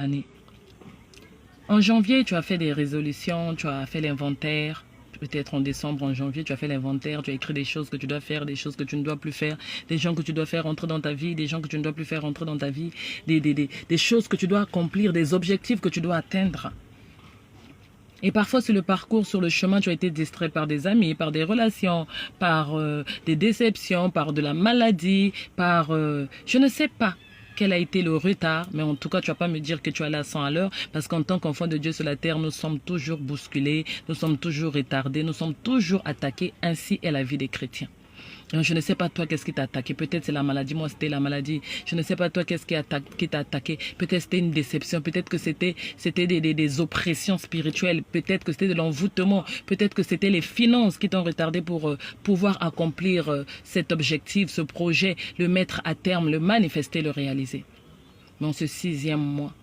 année. En janvier, tu as fait des résolutions, tu as fait l'inventaire. Peut-être en décembre, en janvier, tu as fait l'inventaire, tu as écrit des choses que tu dois faire, des choses que tu ne dois plus faire, des gens que tu dois faire entrer dans ta vie, des gens que tu ne dois plus faire entrer dans ta vie, des choses que tu dois accomplir, des objectifs que tu dois atteindre. Et parfois, sur le parcours, sur le chemin, tu as été distrait par des amis, par des relations, par des déceptions, par de la maladie, par je ne sais pas quel a été le retard, mais en tout cas, tu vas pas me dire que tu es allé à 100 à l'heure, parce qu'en tant qu'enfant de Dieu sur la terre, nous sommes toujours bousculés, nous sommes toujours retardés, nous sommes toujours attaqués, ainsi est la vie des chrétiens. Donc, je ne sais pas toi qu'est-ce qui t'a attaqué. Peut-être c'est la maladie. Moi, c'était la maladie. Je ne sais pas toi qu'est-ce qui t'a attaqué. Peut-être c'était une déception. Peut-être que c'était des oppressions spirituelles. Peut-être que c'était de l'envoûtement. Peut-être que c'était les finances qui t'ont retardé pour pouvoir accomplir cet objectif, ce projet, le mettre à terme, le manifester, le réaliser. Mais en ce 6e mois,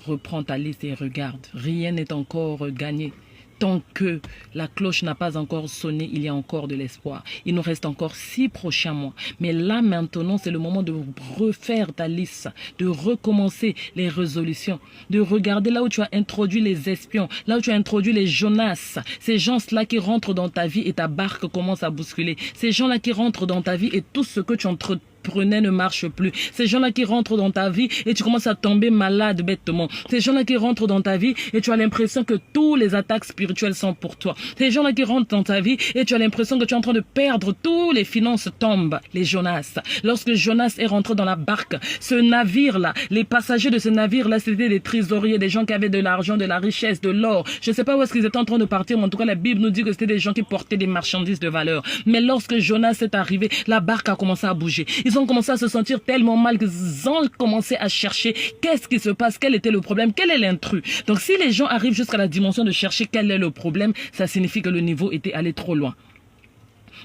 reprends ta liste et regarde. Rien n'est encore gagné. Tant que la cloche n'a pas encore sonné, il y a encore de l'espoir. Il nous reste encore 6 prochains mois. Mais là, maintenant, c'est le moment de refaire ta liste, de recommencer les résolutions, de regarder là où tu as introduit les espions, là où tu as introduit les Jonas, ces gens-là qui rentrent dans ta vie et ta barque commence à bousculer. Ces gens-là qui rentrent dans ta vie et tout ce que tu entretiens ne marche plus. Ces gens-là qui rentrent dans ta vie et tu commences à tomber malade bêtement. Ces gens-là qui rentrent dans ta vie et tu as l'impression que tous les attaques spirituelles sont pour toi. Ces gens-là qui rentrent dans ta vie et tu as l'impression que tu es en train de perdre, tous les finances tombent. Les Jonas. Lorsque Jonas est rentré dans la barque, ce navire-là, les passagers de ce navire-là, c'était des trésoriers, des gens qui avaient de l'argent, de la richesse, de l'or. Je ne sais pas où est-ce qu'ils étaient en train de partir, mais en tout cas, la Bible nous dit que c'était des gens qui portaient des marchandises de valeur. Mais lorsque Jonas est arrivé, la barque a commencé à bouger. Ils ont commencé à se sentir tellement mal qu'ils ont commencé à chercher qu'est-ce qui se passe, quel était le problème, quel est l'intrus. Donc si les gens arrivent jusqu'à la dimension de chercher quel est le problème, ça signifie que le niveau était allé trop loin.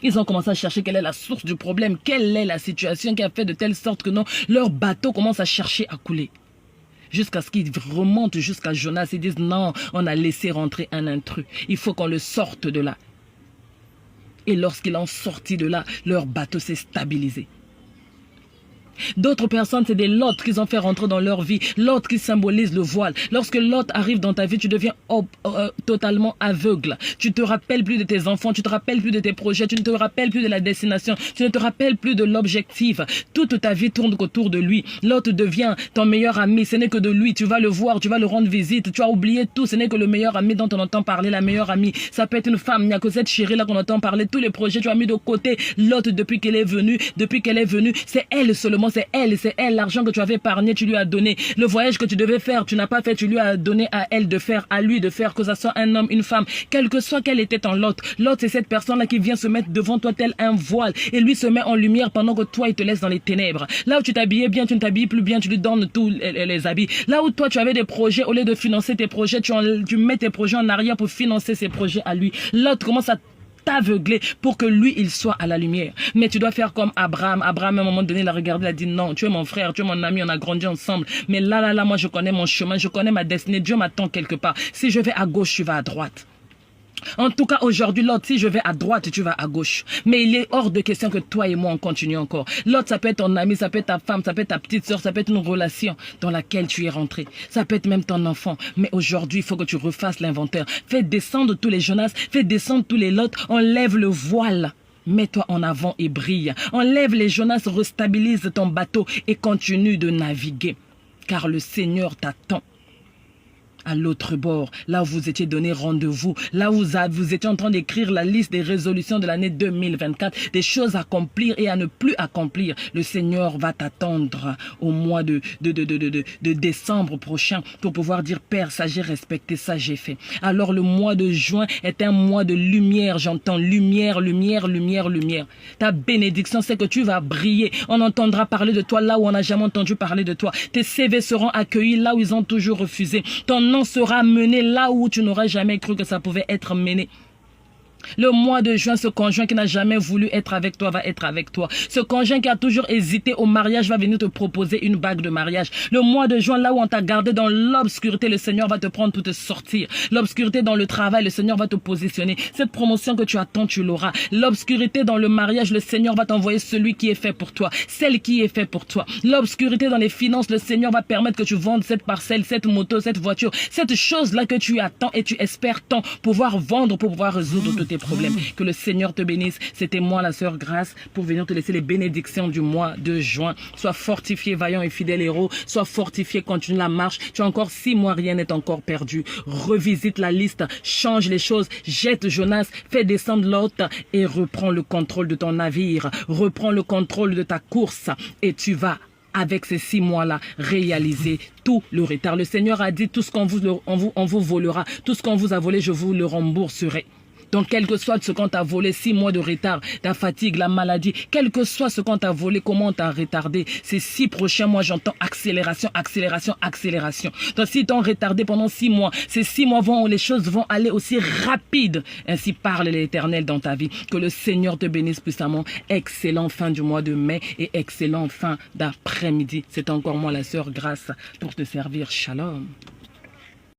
Ils ont commencé à chercher quelle est la source du problème, quelle est la situation qui a fait de telle sorte que non, leur bateau commence à chercher à couler. Jusqu'à ce qu'ils remontent jusqu'à Jonas et disent non, on a laissé rentrer un intrus. Il faut qu'on le sorte de là. Et lorsqu'ils ont sorti de là, leur bateau s'est stabilisé. D'autres personnes, c'est des Lot qu'ils ont fait rentrer dans leur vie. Lot qui symbolise le voile. Lorsque Lot arrive dans ta vie, tu deviens totalement aveugle. Tu ne te rappelles plus de tes enfants, tu ne te rappelles plus de tes projets, tu ne te rappelles plus de la destination, tu ne te rappelles plus de l'objectif. Toute ta vie tourne autour de lui. Lot devient ton meilleur ami. Ce n'est que de lui. Tu vas le voir, tu vas le rendre visite. Tu as oublié tout. Ce n'est que le meilleur ami dont on entend parler, la meilleure amie. Ça peut être une femme. Il n'y a que cette chérie là qu'on entend parler. Tous les projets, tu as mis de côté. Lot depuis qu'elle est venue, c'est elle seulement. C'est elle, l'argent que tu avais épargné, tu lui as donné. Le voyage que tu devais faire, tu n'as pas fait, tu lui as donné à elle de faire, à lui de faire, que ça soit un homme, une femme, quel que soit quel était ton Lot. Lot, c'est cette personne-là qui vient se mettre devant toi tel un voile et lui se met en lumière pendant que toi, il te laisse dans les ténèbres. Là où tu t'habillais bien, tu ne t'habilles plus bien, tu lui donnes tous les habits. Là où toi, tu avais des projets, au lieu de financer tes projets, tu mets tes projets en arrière pour financer ses projets à lui. Lot commence à t'aveugler pour que lui, il soit à la lumière. Mais tu dois faire comme Abraham. Abraham, à un moment donné, il a regardé, il a dit non, tu es mon frère, tu es mon ami, on a grandi ensemble. Mais là, moi, je connais mon chemin, je connais ma destinée. Dieu m'attend quelque part. Si je vais à gauche, tu vas à droite. En tout cas, aujourd'hui, Lot, si je vais à droite, tu vas à gauche. Mais il est hors de question que toi et moi, on continue encore. Lot, ça peut être ton ami, ça peut être ta femme, ça peut être ta petite soeur, ça peut être une relation dans laquelle tu es rentré. Ça peut être même ton enfant. Mais aujourd'hui, il faut que tu refasses l'inventaire. Fais descendre tous les Jonas, fais descendre tous les Lot, enlève le voile. Mets-toi en avant et brille. Enlève les Jonas, restabilise ton bateau et continue de naviguer. Car le Seigneur t'attend. À l'autre bord, là où vous étiez donné rendez-vous, là où vous étiez en train d'écrire la liste des résolutions de l'année 2024, des choses à accomplir et à ne plus accomplir, le Seigneur va t'attendre au mois de décembre prochain pour pouvoir dire Père, ça j'ai respecté, ça j'ai fait. Alors le mois de juin est un mois de lumière, j'entends lumière, lumière, lumière, lumière. Ta bénédiction, c'est que tu vas briller. On entendra parler de toi là où on n'a jamais entendu parler de toi. Tes CV seront accueillis là où ils ont toujours refusé. Ton nom sera mené là où tu n'aurais jamais cru que ça pouvait être mené. Le mois de juin, ce conjoint qui n'a jamais voulu être avec toi va être avec toi. Ce conjoint qui a toujours hésité au mariage va venir te proposer une bague de mariage. Le mois de juin, là où on t'a gardé dans l'obscurité, le Seigneur va te prendre pour te sortir. L'obscurité dans le travail, le Seigneur va te positionner. Cette promotion que tu attends, tu l'auras. L'obscurité dans le mariage, le Seigneur va t'envoyer celui qui est fait pour toi. Celle qui est fait pour toi. L'obscurité dans les finances, le Seigneur va permettre que tu vendes cette parcelle, cette moto, cette voiture, cette chose-là que tu attends et tu espères tant pouvoir vendre pour pouvoir résoudre tous tes problèmes. Que le Seigneur te bénisse. C'était moi, la sœur Grâce, pour venir te laisser les bénédictions du mois de juin. Sois fortifié, vaillant et fidèle héros. Sois fortifié, continue la marche. Tu as encore 6 mois, rien n'est encore perdu. Revisite la liste, change les choses, jette Jonas, fais descendre Lot et reprends le contrôle de ton navire. Reprends le contrôle de ta course et tu vas avec ces 6 mois-là, réaliser tout le retard. Le Seigneur a dit, tout ce qu'on vous volera, tout ce qu'on vous a volé, je vous le rembourserai. Donc, quel que soit ce qu'on t'a volé, 6 mois de retard, ta fatigue, la maladie, quel que soit ce qu'on t'a volé, comment on t'a retardé, ces 6 prochains mois, j'entends accélération, accélération, accélération. Donc, si t'ont retardé pendant 6 mois, ces 6 mois les choses vont aller aussi rapide. Ainsi parle l'Éternel dans ta vie. Que le Seigneur te bénisse puissamment. Excellent fin du mois de mai et excellent fin d'après-midi. C'est encore moi, la sœur Grâce, pour te servir. Shalom.